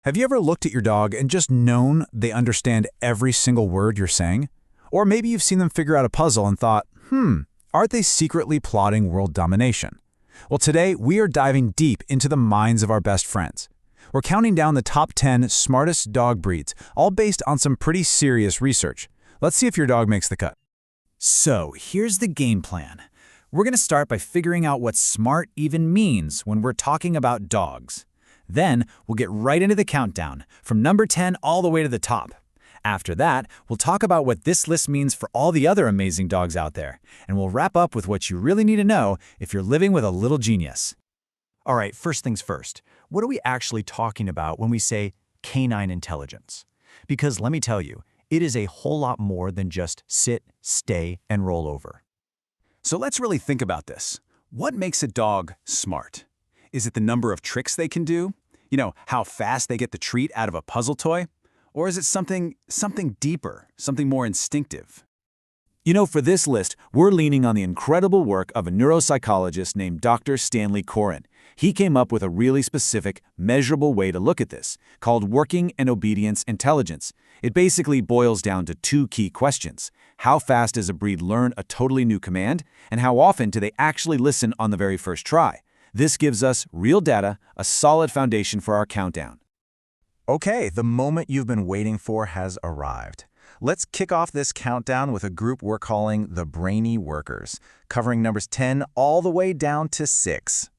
Have you ever looked at your dog and just known they understand every single word you're saying? Or maybe you've seen them figure out a puzzle and thought, aren't they secretly plotting world domination? Well, today we are diving deep into the minds of our best friends. We're counting down the top 10 smartest dog breeds, all based on some pretty serious research. Let's see if your dog makes the cut. So, here's the game plan. We're going to start by figuring out what smart even means when we're talking about dogs. Then, we'll get right into the countdown, from number 10 all the way to the top. After that, we'll talk about what this list means for all the other amazing dogs out there, and we'll wrap up with what you really need to know if you're living with a little genius. All right, first things first. What are we actually talking about when we say canine intelligence? Because let me tell you, it is a whole lot more than just sit, stay, and roll over. So let's really think about this. What makes a dog smart? Is it the number of tricks they can do? You know, how fast they get the treat out of a puzzle toy? Or is it something deeper, something more instinctive? You know, for this list, we're leaning on the incredible work of a neuropsychologist named Dr. Stanley Coren. He came up with a really specific, measurable way to look at this, called working and obedience intelligence. It basically boils down to two key questions. How fast does a breed learn a totally new command? And how often do they actually listen on the very first try? This gives us real data, a solid foundation for our countdown. Okay, the moment you've been waiting for has arrived. Let's kick off this countdown with a group we're calling the Brainy workers, covering numbers 10 all the way down to 6.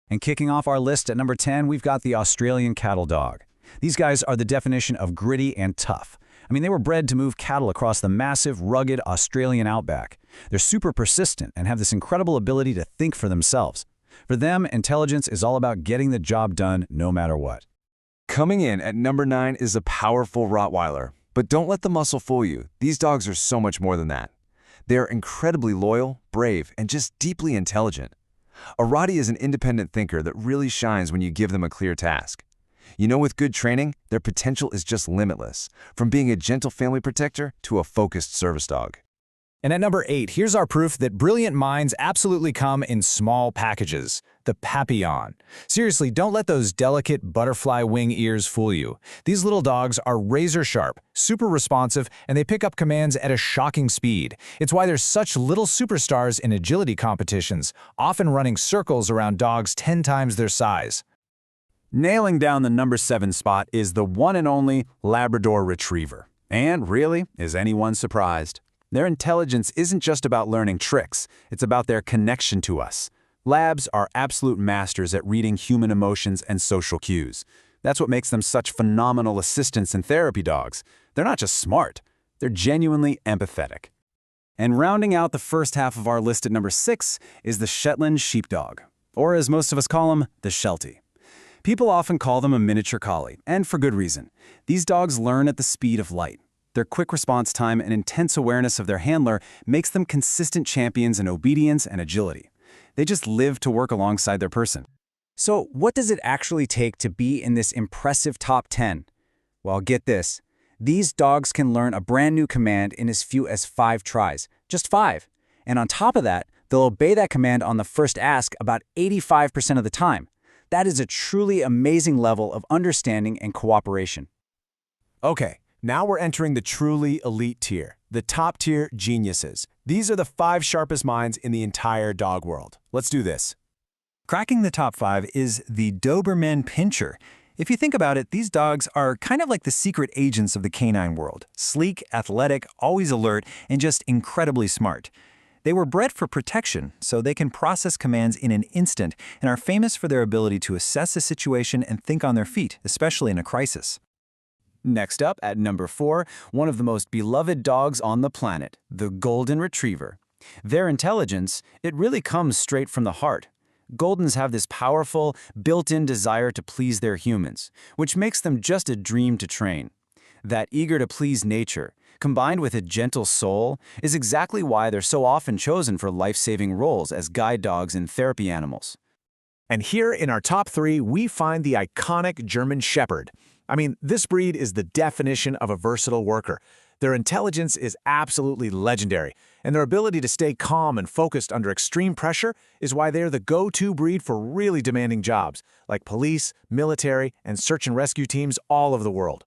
And kicking off our list at number 10, we've got the Australian cattle dog. These guys are the definition of gritty and tough. I mean, they were bred to move cattle across the massive, rugged Australian outback. They're super persistent and have this incredible ability to think for themselves. For them, intelligence is all about getting the job done no matter what. Coming in at number 9 is a powerful Rottweiler. But don't let the muscle fool you. These dogs are so much more than that. They are incredibly loyal, brave, and just deeply intelligent. A Rottie is an independent thinker that really shines when you give them a clear task. You know, with good training, their potential is just limitless, from being a gentle family protector to a focused service dog. And at number 8, here's our proof that brilliant minds absolutely come in small packages. The Papillon. Seriously, don't let those delicate butterfly wing ears fool you. These little dogs are razor sharp, super responsive, and they pick up commands at a shocking speed. It's why there's such little superstars in agility competitions, often running circles around dogs 10 times their size. Nailing down the number 7 spot is the one and only Labrador Retriever. And really, is anyone surprised? Their intelligence isn't just about learning tricks, it's about their connection to us. Labs are absolute masters at reading human emotions and social cues. That's what makes them such phenomenal assistants and therapy dogs. They're not just smart, they're genuinely empathetic. And rounding out the first half of our list at number 6 is the Shetland Sheepdog, or as most of us call them, the Sheltie. People often call them a miniature collie, and for good reason. These dogs learn at the speed of light. Their quick response time and intense awareness of their handler makes them consistent champions in obedience and agility. They just live to work alongside their person. So what does it actually take to be in this impressive top 10? Well, get this. These dogs can learn a brand new command in as few as 5 tries. Just 5. And on top of that, they'll obey that command on the first ask about 85% of the time. That is a truly amazing level of understanding and cooperation. Okay, now we're entering the truly elite tier, the top-tier geniuses. These are the 5 sharpest minds in the entire dog world. Let's do this. Cracking the top 5 is the Doberman Pinscher. If you think about it, these dogs are kind of like the secret agents of the canine world. Sleek, athletic, always alert, and just incredibly smart. They were bred for protection, so they can process commands in an instant and are famous for their ability to assess a situation and think on their feet, especially in a crisis. Next up, at number 4, one of the most beloved dogs on the planet, the Golden Retriever. Their intelligence, it really comes straight from the heart. Goldens have this powerful, built-in desire to please their humans, which makes them just a dream to train. That eager-to-please nature, combined with a gentle soul, is exactly why they're so often chosen for life-saving roles as guide dogs and therapy animals. And here in our top 3, we find the iconic German Shepherd. I mean, this breed is the definition of a versatile worker. Their intelligence is absolutely legendary. And their ability to stay calm and focused under extreme pressure is why they're the go-to breed for really demanding jobs, like police, military, and search and rescue teams all over the world.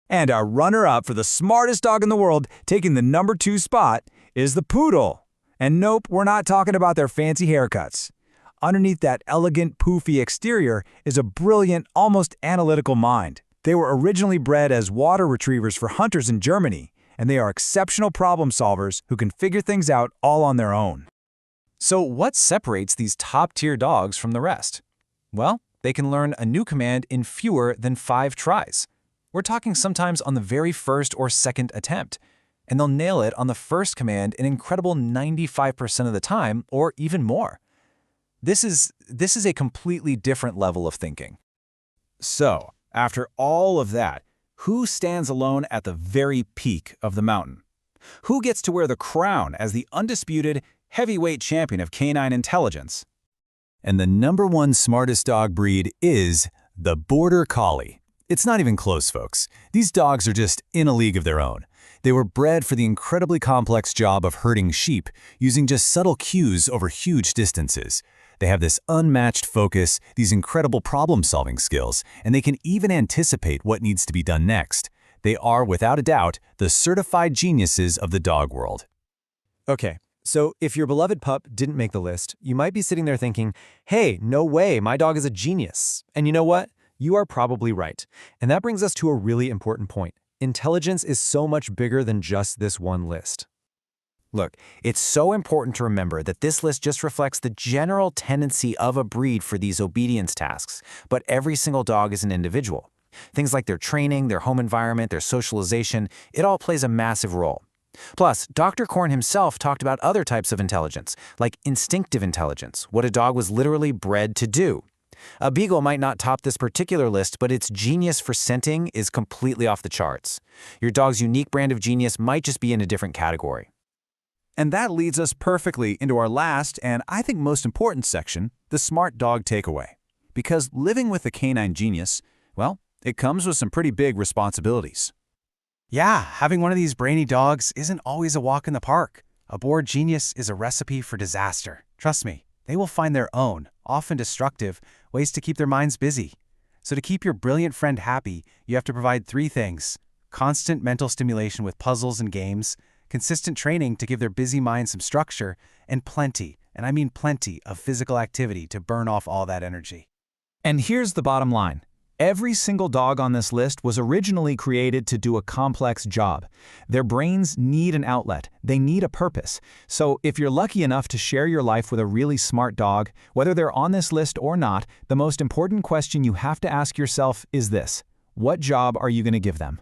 And our runner-up for the smartest dog in the world, taking the number 2 spot, is the poodle. And nope, we're not talking about their fancy haircuts. Underneath that elegant, poofy exterior is a brilliant, almost analytical mind. They were originally bred as water retrievers for hunters in Germany, and they are exceptional problem solvers who can figure things out all on their own. So what separates these top-tier dogs from the rest? Well, they can learn a new command in fewer than 5 tries. We're talking sometimes on the very first or second attempt, and they'll nail it on the first command an incredible 95% of the time, or even more. This is a completely different level of thinking. So, after all of that, who stands alone at the very peak of the mountain? Who gets to wear the crown as the undisputed heavyweight champion of canine intelligence? And the number 1 smartest dog breed is the Border Collie. It's not even close, folks. These dogs are just in a league of their own. They were bred for the incredibly complex job of herding sheep, using just subtle cues over huge distances. They have this unmatched focus, these incredible problem-solving skills, and they can even anticipate what needs to be done next. They are, without a doubt, the certified geniuses of the dog world. Okay, so if your beloved pup didn't make the list, you might be sitting there thinking, hey, no way, my dog is a genius. And you know what? You are probably right. And that brings us to a really important point. Intelligence is so much bigger than just this one list. Look, it's so important to remember that this list just reflects the general tendency of a breed for these obedience tasks, but every single dog is an individual. Things like their training, their home environment, their socialization, it all plays a massive role. Plus, Dr. Coren himself talked about other types of intelligence, like instinctive intelligence, what a dog was literally bred to do. A beagle might not top this particular list, but its genius for scenting is completely off the charts. Your dog's unique brand of genius might just be in a different category. And that leads us perfectly into our last and I think most important section, the smart dog takeaway. Because living with a canine genius, well, it comes with some pretty big responsibilities. Yeah, having one of these brainy dogs isn't always a walk in the park. A bored genius is a recipe for disaster. Trust me, they will find their own, often destructive, ways to keep their minds busy. So to keep your brilliant friend happy, you have to provide 3 things: constant mental stimulation with puzzles and games, consistent training to give their busy mind some structure, and plenty, and I mean plenty, of physical activity to burn off all that energy. And here's the bottom line. Every single dog on this list was originally created to do a complex job. Their brains need an outlet. They need a purpose. So if you're lucky enough to share your life with a really smart dog, whether they're on this list or not, the most important question you have to ask yourself is this: what job are you going to give them?